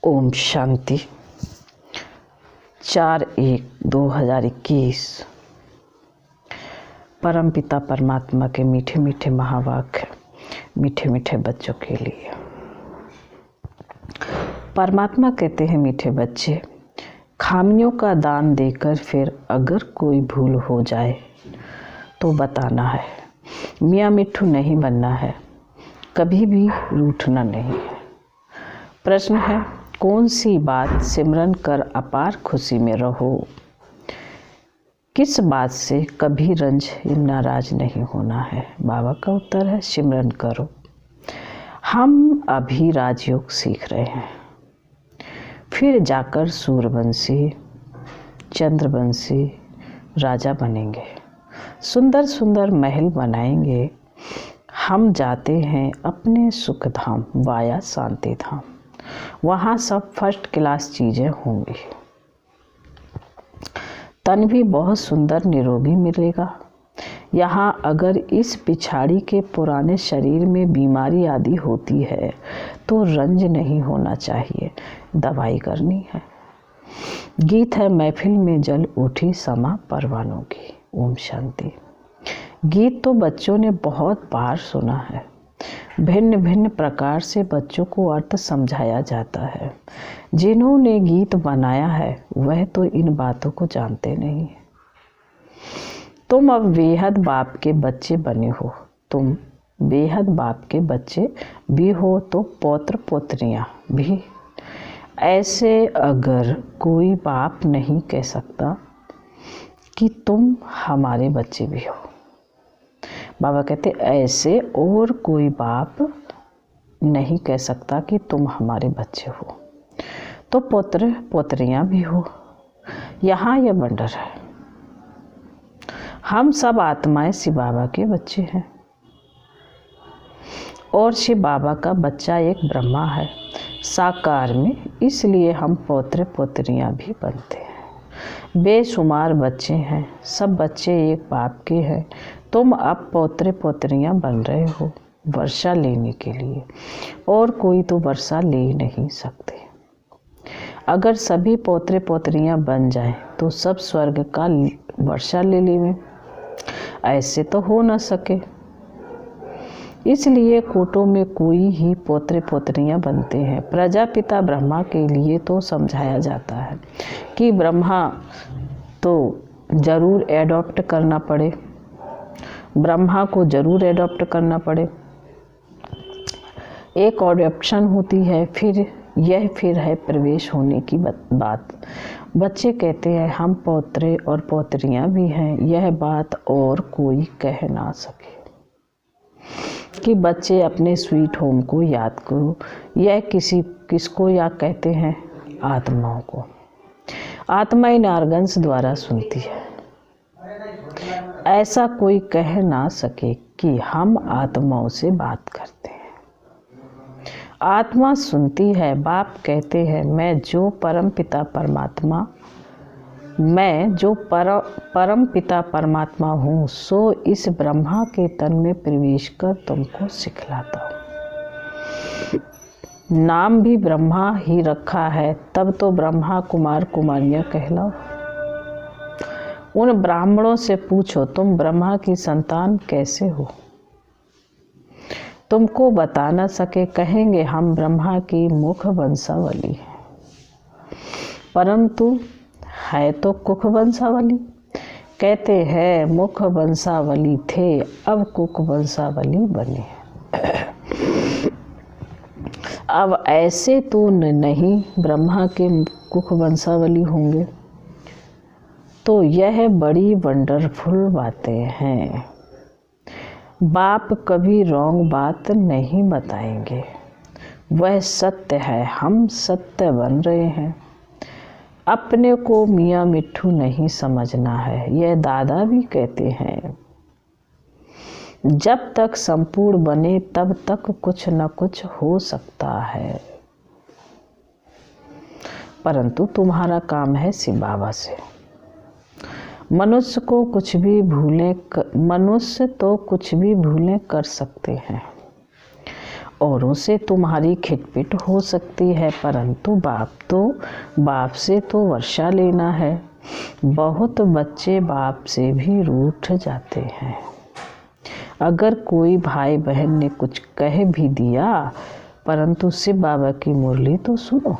ओम शांति। 4/1/2021 परम पिता परमात्मा के मीठे मीठे महावाक्य मीठे मीठे बच्चों के लिए। परमात्मा कहते हैं, मीठे बच्चे, खामियों का दान देकर फिर अगर कोई भूल हो जाए तो बताना है। मियाँ मिट्ठू नहीं बनना है, कभी भी रूठना नहीं है। प्रश्न है, कौन सी बात सिमरन कर अपार खुशी में रहो? किस बात से कभी रंज नाराज नहीं होना है? बाबा का उत्तर है, सिमरन करो। हम अभी राजयोग सीख रहे हैं, फिर जाकर सूर्यवंशी चंद्रवंशी राजा बनेंगे, सुंदर सुंदर महल बनाएंगे। हम जाते हैं अपने सुख धाम वाया शांति धाम, वहाँ सब फर्स्ट क्लास चीज़ें होंगी। तन भी बहुत सुंदर निरोगी मिलेगा। यहाँ अगर इस पिछाड़ी के पुराने शरीर में बीमारी आदि होती है तो रंज नहीं होना चाहिए, दवाई करनी है। गीत है, महफिल में जल उठी समा परवानों की। ओम शांति। गीत तो बच्चों ने बहुत बार सुना है। भिन्न भिन्न प्रकार से बच्चों को अर्थ समझाया जाता है। जिन्होंने गीत बनाया है वह तो इन बातों को जानते नहीं है। तुम अब बेहद बाप के बच्चे बने हो। तुम बेहद बाप के बच्चे भी हो तो पौत्र पोत्रियां भी। ऐसे अगर कोई बाप नहीं कह सकता कि तुम हमारे बच्चे भी हो। बाबा कहते, ऐसे और कोई बाप नहीं कह सकता कि तुम हमारे बच्चे हो तो पुत्र पोत्रियां भी हो। यहाँ यह वंडर है, हम सब आत्माएं शिव बाबा के बच्चे हैं और शिव बाबा का बच्चा एक ब्रह्मा है साकार में, इसलिए हम पौत्र पोत्रियां भी बनते हैं। बेशुमार बच्चे हैं, सब बच्चे एक बाप के हैं। तुम अब पौत्र पोत्रियां बन रहे हो वर्षा लेने के लिए, और कोई तो वर्षा ले नहीं सकते। अगर सभी पौत्र पोत्रियां बन जाएं तो सब स्वर्ग का वर्षा ले लें, ऐसे तो हो न सके। इसलिए कोटों में कोई ही पौत्र पोत्रियां बनते हैं। प्रजापिता ब्रह्मा के लिए तो समझाया जाता है कि ब्रह्मा तो जरूर एडॉप्ट करना पड़े, ब्रह्मा को जरूर एडॉप्ट करना पड़े। एक ऑडप्शन होती है, फिर है प्रवेश होने की बात। बच्चे कहते हैं, हम पौत्रे और पौत्रियां भी हैं। यह बात और कोई कह ना सके कि बच्चे अपने स्वीट होम को याद करो। यह किसको याद कहते हैं? आत्माओं को। आत्मा इन ऑर्गन्स द्वारा सुनती है। ऐसा कोई कह ना सके कि हम आत्माओं से बात करते हैं। आत्मा सुनती है। बाप कहते हैं, मैं जो परम पिता परमात्मा हूँ सो इस ब्रह्मा के तन में प्रवेश कर तुमको सिखलाता हूँ। नाम भी ब्रह्मा ही रखा है, तब तो ब्रह्मा कुमार कुमारियाँ कहलाओ। उन ब्राह्मणों से पूछो, तुम ब्रह्मा की संतान कैसे हो? तुमको बता न सके, कहेंगे हम ब्रह्मा की मुख वंशावली है, परंतु है तो कुख वंशावली। कहते हैं मुख वंशावली थे, अब कुख वंशावली बने। अब ऐसे तो नहीं ब्रह्मा के कुख वंशावली होंगे। तो यह बड़ी वंडरफुल बातें हैं। बाप कभी रॉन्ग बात नहीं बताएंगे, वह सत्य है। हम सत्य बन रहे हैं। अपने को मियाँ मिट्ठू नहीं समझना है, यह दादा भी कहते हैं। जब तक संपूर्ण बने तब तक कुछ न कुछ हो सकता है, परंतु तुम्हारा काम है शिव बाबा से। मनुष्य तो कुछ भी भूलें कर सकते हैं औरों से तुम्हारी खिटपिट हो सकती है, परंतु बाप से तो वर्षा लेना है। बहुत बच्चे बाप से भी रूठ जाते हैं। अगर कोई भाई बहन ने कुछ कह भी दिया, परंतु शिव बाबा की मुरली तो सुनो।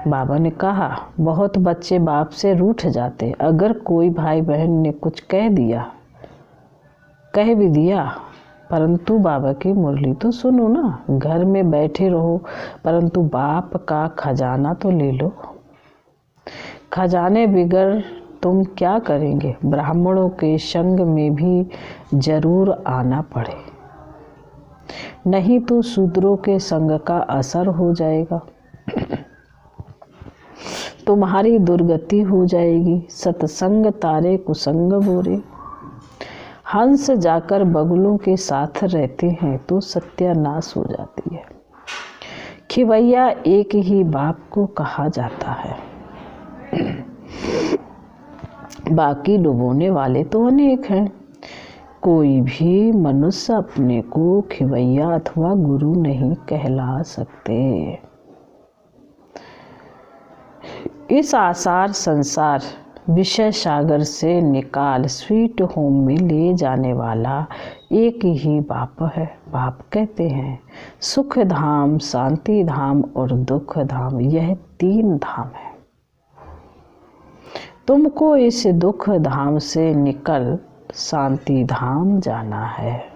बाबा ने कहा, बहुत बच्चे बाप से रूठ जाते। अगर कोई भाई बहन ने कुछ कह भी दिया, परंतु बाबा की मुरली तो सुनो ना। घर में बैठे रहो, परंतु बाप का खजाना तो ले लो। खजाने बिगड़ तुम क्या करेंगे? ब्राह्मणों के संग में भी जरूर आना पड़े, नहीं तो शूद्रों के संग का असर हो जाएगा। तुम्हारी दुर्गति हो जाएगी। सत्संग तारे कुसंग बोरे। हंस जाकर बगुलों के साथ रहते हैं तो सत्यानाश हो जाती है। खिवैया एक ही बाप को कहा जाता है, बाकी डुबोने वाले तो अनेक हैं। कोई भी मनुष्य अपने को खिवैया अथवा गुरु नहीं कहला सकते। इस आसार संसार विषय सागर से निकाल स्वीट होम में ले जाने वाला एक ही बाप है। बाप कहते हैं, सुख धाम, शांति धाम और दुख धाम, यह 3 धाम है। तुमको इस दुख धाम से निकल शांति धाम जाना है।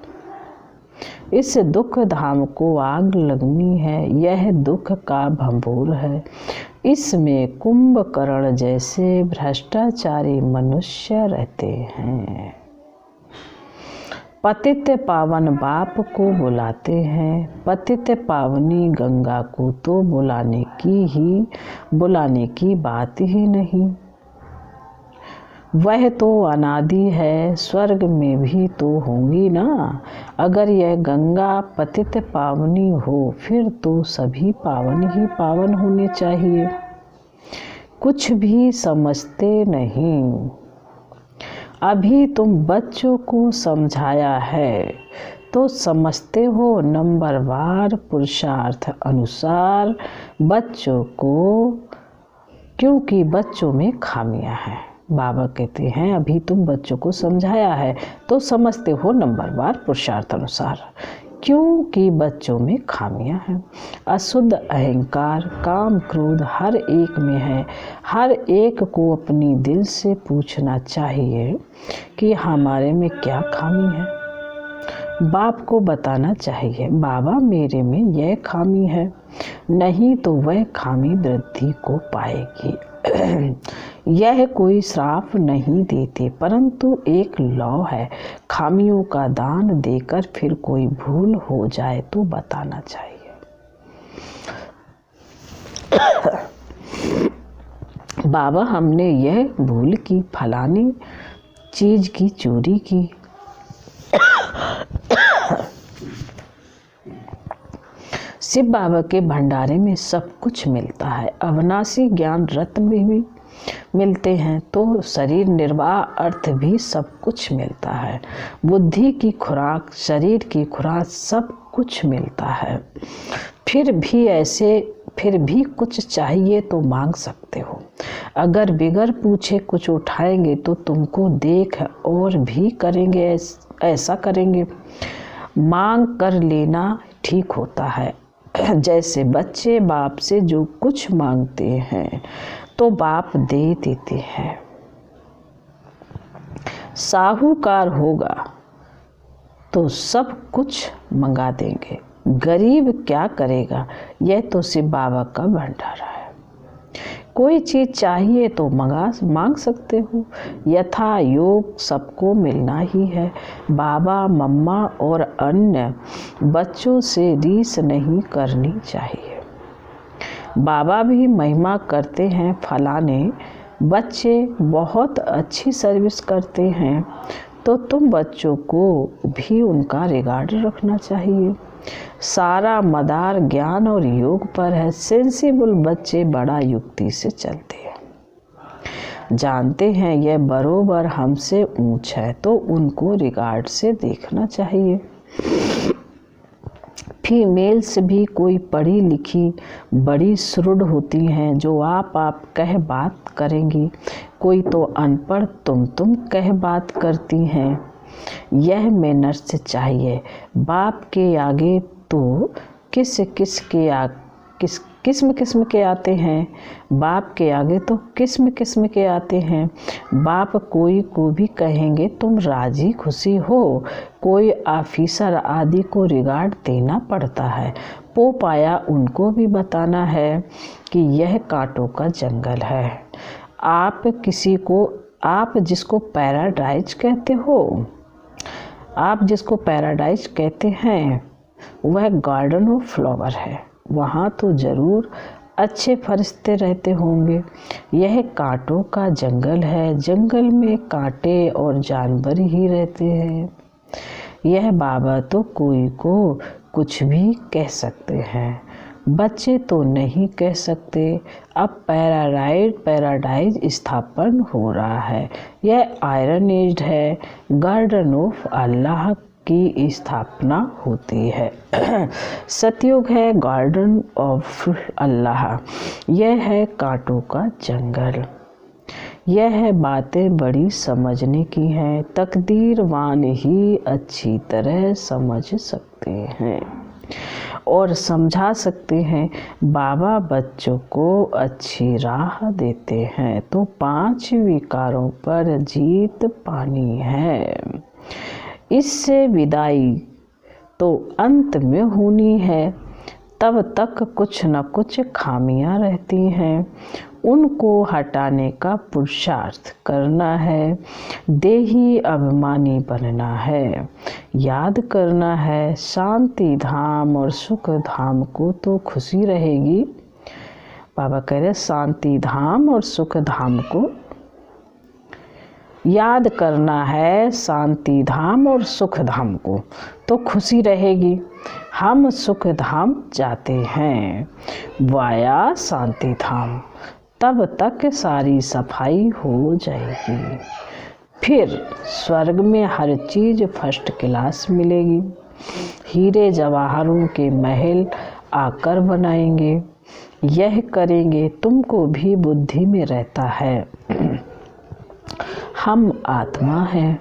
इस दुख धाम को आग लगनी है। यह दुख का भंबोर है। इसमें कुंभकर्ण जैसे भ्रष्टाचारी मनुष्य रहते हैं। पतित पावन बाप को बुलाते हैं। पतित पावनी गंगा को तो बुलाने की बात ही नहीं। वह तो अनादि है, स्वर्ग में भी तो होंगी ना। अगर यह गंगा पतित पावनी हो, फिर तो सभी पावन ही पावन होने चाहिए। कुछ भी समझते नहीं। अभी तुम बच्चों को समझाया है तो समझते हो। नंबरवार पुरुषार्थ अनुसार बच्चों को, क्योंकि बच्चों में खामियां हैं। बाबा कहते हैं, अभी तुम बच्चों को समझाया है तो समझते हो नंबरवार पुरुषार्थ अनुसार, क्योंकि बच्चों में खामियां हैं। अशुद्ध अहंकार, काम, क्रोध हर एक में है। हर एक को अपनी दिल से पूछना चाहिए कि हमारे में क्या खामी है। बाप को बताना चाहिए, बाबा मेरे में यह खामी है, नहीं तो वह खामी वृद्धि को पाएगी। यह कोई श्राप नहीं देते, परंतु एक लॉ है। खामियों का दान देकर फिर कोई भूल हो जाए तो बताना चाहिए। बाबा हमने यह भूल की, फलानी चीज की चोरी की। शिव बाबा के भंडारे में सब कुछ मिलता है। अविनाशी ज्ञान रत्न भी मिलते हैं, तो शरीर निर्वाह अर्थ भी सब कुछ मिलता है। बुद्धि की खुराक, शरीर की खुराक, सब कुछ मिलता है। फिर भी कुछ चाहिए तो मांग सकते हो। अगर बिगर पूछे कुछ उठाएंगे तो तुमको देख और भी करेंगे, ऐसा करेंगे। मांग कर लेना ठीक होता है। जैसे बच्चे बाप से जो कुछ मांगते हैं तो बाप दे देते हैं। साहूकार होगा तो सब कुछ मंगा देंगे। गरीब क्या करेगा? यह तो शिव बाबा का भंडारा है। कोई चीज चाहिए तो मांग सकते हो। यथा योग सबको मिलना ही है। बाबा, मम्मा और अन्य बच्चों से रीस नहीं करनी चाहिए। बाबा भी महिमा करते हैं, फलाने बच्चे बहुत अच्छी सर्विस करते हैं, तो तुम बच्चों को भी उनका रिगार्ड रखना चाहिए। सारा मदार ज्ञान और योग पर है। सेंसिबल बच्चे बड़ा युक्ति से चलते हैं। जानते हैं यह बरोबर हमसे ऊंच है, तो उनको रिगार्ड से देखना चाहिए। फीमेल्स भी कोई पढ़ी लिखी बड़ी सुदृढ़ होती हैं जो आप कह बात करेंगी, कोई तो अनपढ़ तुम कह बात करती हैं। यह मैनर्स चाहिए। बाप के आगे तो किस्म के आते हैं, बाप के आगे तो किस्म के आते हैं। बाप कोई को भी कहेंगे तुम राजी खुशी हो, कोई ऑफिसर आदि को रिगार्ड देना पड़ता है। पोपाया उनको भी बताना है कि यह कांटों का जंगल है। आप जिसको पैराडाइज कहते हो, आप जिसको पैराडाइज कहते हैं वह गार्डन ऑफ फ्लावर है। वहाँ तो ज़रूर अच्छे फरिश्ते रहते होंगे। यह कांटों का जंगल है, जंगल में कांटे और जानवर ही रहते हैं। यह बाबा तो कोई को कुछ भी कह सकते हैं, बच्चे तो नहीं कह सकते। अब पैराडाइज स्थापन हो रहा है। यह आयरन एज है, गार्डन ऑफ अल्लाह की स्थापना होती है। सतयुग है, गार्डन ऑफ अल्लाह। यह है कांटों का जंगल। यह बातें बड़ी समझने की हैं, तकदीरवान ही अच्छी तरह समझ सकते हैं और समझा सकते हैं। बाबा बच्चों को अच्छी राह देते हैं तो 5 विकारों पर जीत पानी है। इससे विदाई तो अंत में होनी है, तब तक कुछ न कुछ खामियां रहती हैं, उनको हटाने का पुरुषार्थ करना है। देही अभिमानी बनना है, याद करना है। शांति धाम और सुख धाम को तो खुशी रहेगी। बाबा कह रहे शांति धाम और सुख धाम को याद करना है, शांति धाम और सुख धाम को तो खुशी रहेगी। हम सुख धाम जाते हैं वाया शांति धाम, तब तक सारी सफाई हो जाएगी। फिर स्वर्ग में हर चीज़ फर्स्ट क्लास मिलेगी। हीरे जवाहरों के महल आकर बनाएंगे। यह करेंगे तुमको भी बुद्धि में रहता है। हम आत्मा हैं,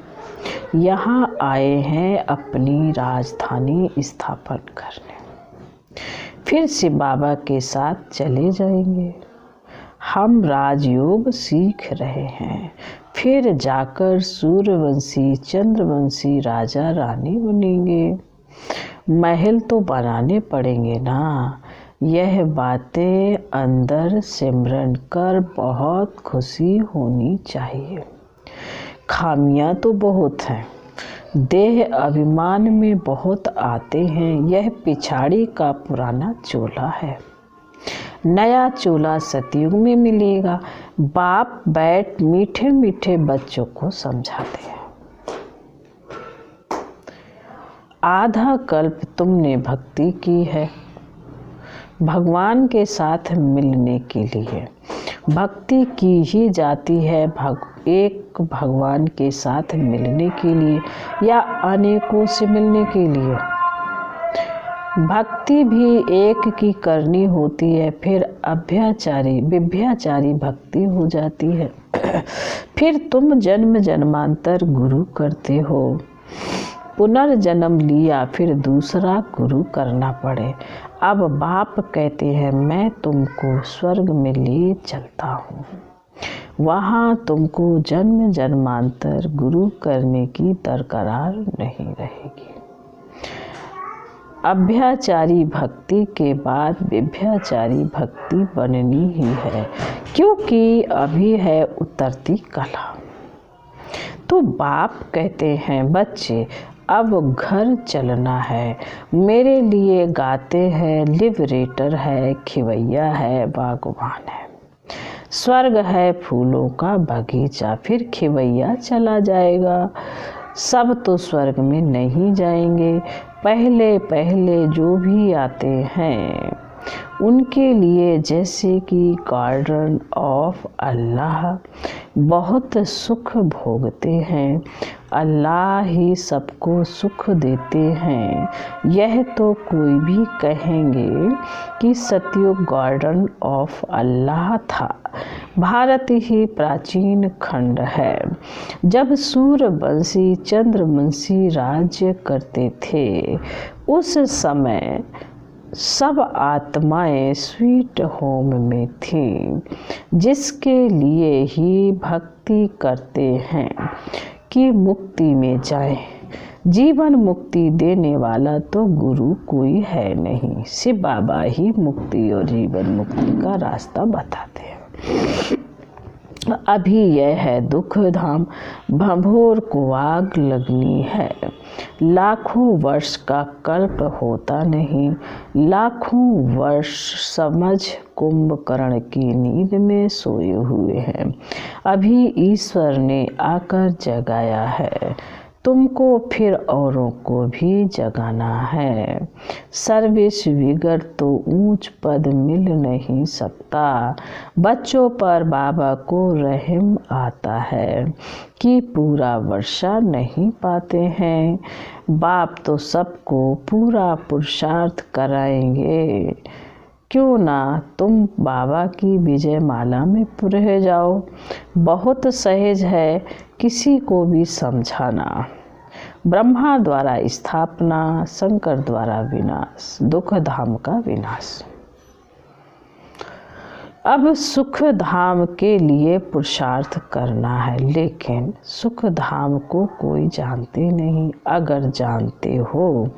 यहाँ आए हैं अपनी राजधानी स्थापन करने। फिर से बाबा के साथ चले जाएंगे। हम राजयोग सीख रहे हैं, फिर जाकर सूर्यवंशी चंद्रवंशी राजा रानी बनेंगे। महल तो बनाने पड़ेंगे ना। यह बातें अंदर सिमरन कर बहुत खुशी होनी चाहिए। खामियां तो बहुत हैं, देह अभिमान में बहुत आते हैं। यह पिछाड़ी का पुराना चोला है, नया चोला सतयुग में मिलेगा। बाप बैठ मीठे मीठे बच्चों को समझाते हैं। आधा कल्प तुमने भक्ति की है भगवान के साथ मिलने के लिए। भक्ति की ही जाती है एक भगवान के साथ मिलने के लिए या अनेकों से मिलने के लिए। भक्ति भी एक की करनी होती है, फिर विभ्याचारी भक्ति हो जाती है। फिर तुम जन्म जन्मांतर गुरु करते हो, पुनर्जन्म लिया, फिर दूसरा गुरु करना पड़े। अब बाप कहते हैं मैं तुमको स्वर्ग में ले चलता हूँ, वहाँ तुमको जन्म जन्मांतर गुरु करने की दरकार नहीं रहेगी। अभ्याचारी भक्ति के बाद विभ्याचारी भक्ति बननी ही है, क्योंकि अभी है उतरती कला। तो बाप कहते हैं बच्चे अब घर चलना है। मेरे लिए गाते हैं, लिबरेटर है, खिवैया है, बागवान है। स्वर्ग है फूलों का बगीचा, फिर खिवैया चला जाएगा। सब तो स्वर्ग में नहीं जाएंगे, पहले पहले जो भी आते हैं उनके लिए जैसे कि गार्डन ऑफ अल्लाह बहुत सुख भोगते हैं। अल्लाह ही सबको सुख देते हैं। यह तो कोई भी कहेंगे कि सतयुग गार्डन ऑफ अल्लाह था। भारत ही प्राचीन खंड है। जब सूर्यवंशी चंद्रवंशी राज्य करते थे, उस समय सब आत्माएं स्वीट होम में थीं, जिसके लिए ही भक्ति करते हैं कि मुक्ति में जाएं। जीवन मुक्ति देने वाला तो गुरु कोई है नहीं, शिव बाबा ही मुक्ति और जीवन मुक्ति का रास्ता बताते हैं। अभी यह है दुख धाम, भंभोर को आग लगनी है। लाखों वर्ष का कल्प होता नहीं, लाखों वर्ष समझ कुंभकर्ण की नींद में सोए हुए हैं। अभी ईश्वर ने आकर जगाया है तुमको, फिर औरों को भी जगाना है। सर्विस विगर तो ऊंच पद मिल नहीं सकता। बच्चों पर बाबा को रहम आता है कि पूरा वर्षा नहीं पाते हैं। बाप तो सबको पूरा पुरुषार्थ कराएंगे। क्यों ना तुम बाबा की विजय माला में रह जाओ। बहुत सहज है किसी को भी समझाना। ब्रह्मा द्वारा स्थापना, शंकर द्वारा विनाश, दुख धाम का विनाश। अब सुख धाम के लिए पुरुषार्थ करना है, लेकिन सुख धाम को कोई जानते नहीं। अगर जानते हो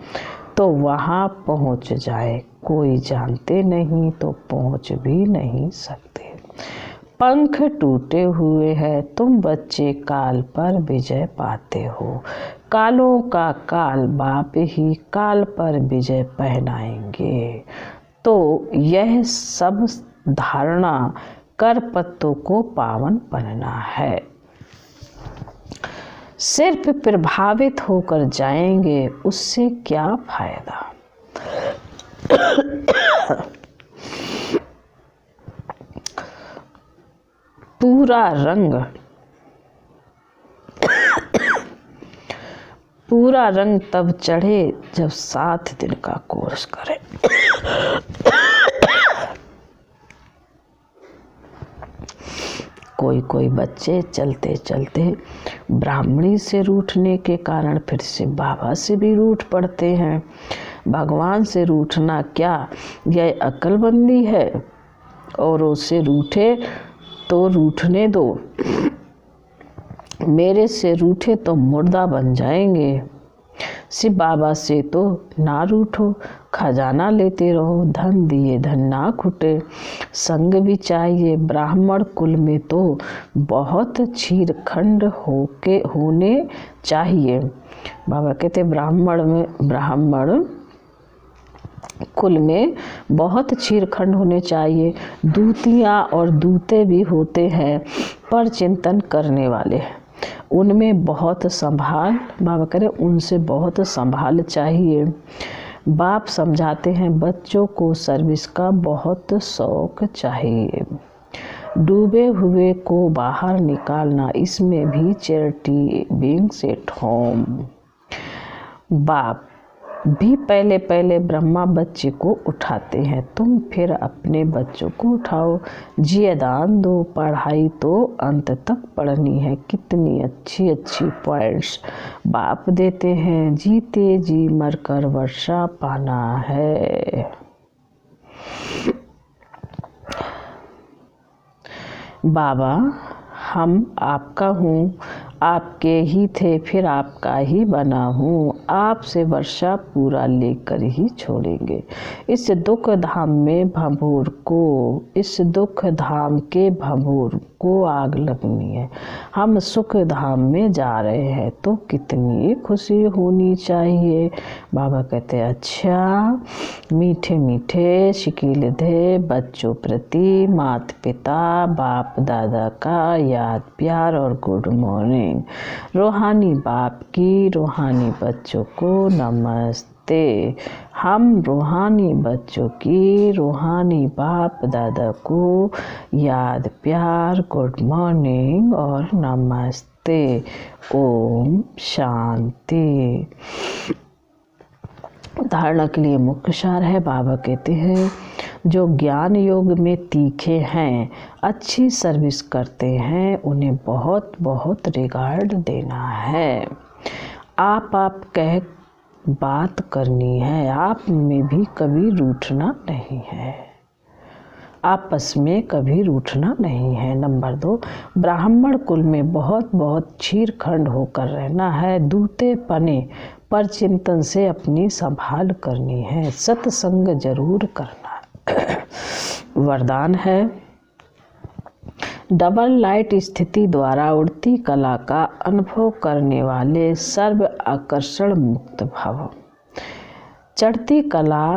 तो वहाँ पहुँच जाए, कोई जानते नहीं तो पहुँच भी नहीं सकते। पंख टूटे हुए हैं, तुम बच्चे काल पर विजय पाते हो। कालों का काल बाप ही काल पर विजय पहनाएंगे। तो यह सब धारणा कर पत्तों को पावन बनना है। सिर्फ प्रभावित होकर जाएंगे, उससे क्या फायदा। पूरा रंग तब चढ़े जब 7 दिन का कोर्स करें। कोई बच्चे चलते चलते ब्राह्मणी से रूठने के कारण फिर से बाबा से भी रूठ पड़ते हैं। भगवान से रूठना क्या यह अक्लमंदी है? और उससे रूठे तो रूठने दो, मेरे से रूठे तो मुर्दा बन जाएंगे। शिव बाबा से तो ना रूठो, खजाना लेते रहो, धन दिए धन ना खुटे। संग भी चाहिए। ब्राह्मण कुल में तो बहुत छीरखंड होने चाहिए। बाबा कहते ब्राह्मण कुल में बहुत छीरखंड होने चाहिए। दूतियाँ और दूते भी होते हैं, पर चिंतन करने वाले, उनमें बहुत संभाल, बाबा कह रहे उनसे बहुत संभाल चाहिए। बाप समझाते हैं बच्चों को सर्विस का बहुत शौक चाहिए। डूबे हुए को बाहर निकालना, इसमें भी चैरिटी बीइंग्स एट होम। बाप भी पहले ब्रह्मा बच्चे को उठाते हैं, तुम फिर अपने बच्चों को उठाओ। जियदान दो, पढ़ाई तो अंत तक पढ़नी है। कितनी अच्छी पॉइंट्स बाप देते हैं। जीते जी मरकर वर्षा पाना है। बाबा हम आपका हूँ, आपके ही थे, फिर आपका ही बना हूँ। आपसे वर्षा पूरा लेकर ही छोड़ेंगे। इस दुख धाम में भंभोर को, इस दुख धाम के भंभोर को आग लगनी है। हम सुख धाम में जा रहे हैं तो कितनी खुशी होनी चाहिए। बाबा कहते अच्छा, मीठे मीठे शिकील दे बच्चों प्रति माता पिता बाप दादा का याद प्यार और गुड मॉर्निंग। रूहानी बाप की रूहानी बच्चों को नमस्ते। हम रूहानी बच्चों की रूहानी बाप दादा को याद, प्यार, गुड मॉर्निंग और नमस्ते। ओम शांति। धारणा के लिए मुख्य सार है। बाबा कहते हैं जो ज्ञान योग में तीखे हैं, अच्छी सर्विस करते हैं, उन्हें बहुत बहुत रिगार्ड देना है। आप कह बात करनी है, आप में भी कभी रूठना नहीं है, आपस में कभी रूठना नहीं है। नंबर 2, ब्राह्मण कुल में बहुत बहुत चीरखंड होकर रहना है। दूते पने पर चिंतन से अपनी संभाल करनी है। सत्संग जरूर करना। वरदान है डबल लाइट स्थिति द्वारा उड़ती कला का अनुभव करने वाले सर्व आकर्षण मुक्त भव। चढ़ती कला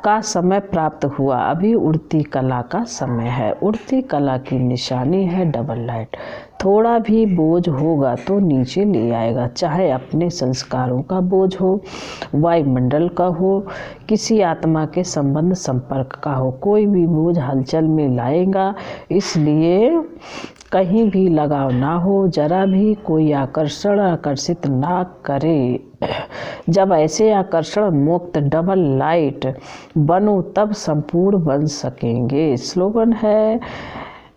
का समय प्राप्त हुआ, अभी उड़ती कला का समय है। उड़ती कला की निशानी है डबल लाइट। थोड़ा भी बोझ होगा तो नीचे ले आएगा, चाहे अपने संस्कारों का बोझ हो, वायुमंडल का हो, किसी आत्मा के संबंध संपर्क का हो, कोई भी बोझ हलचल में लाएगा। इसलिए कहीं भी लगाव ना हो, जरा भी कोई आकर्षण आकर्षित ना करे। जब ऐसे आकर्षण मुक्त डबल लाइट बनो तब संपूर्ण बन सकेंगे। स्लोगन है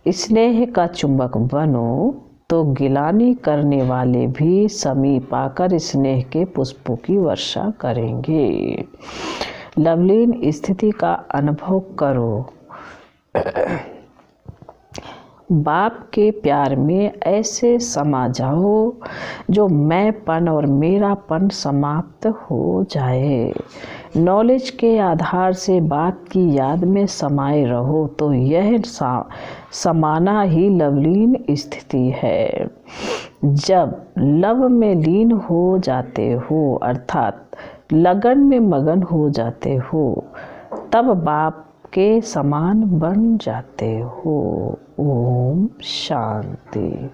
स्नेह का चुंबक बनो तो गिलानी करने वाले भी समीप आकर स्नेह के पुष्पों की वर्षा करेंगे। लवलीन स्थिति का अनुभव करो। बाप के प्यार में ऐसे समा जाओ जो मैंपन और मेरापन समाप्त हो जाए। नॉलेज के आधार से बाप की याद में समाये रहो तो यह समाना ही लवलीन स्थिति है। जब लव में लीन हो जाते हो, अर्थात लगन में मगन हो जाते हो, तब बाप के समान बन जाते हो। ओम शांति।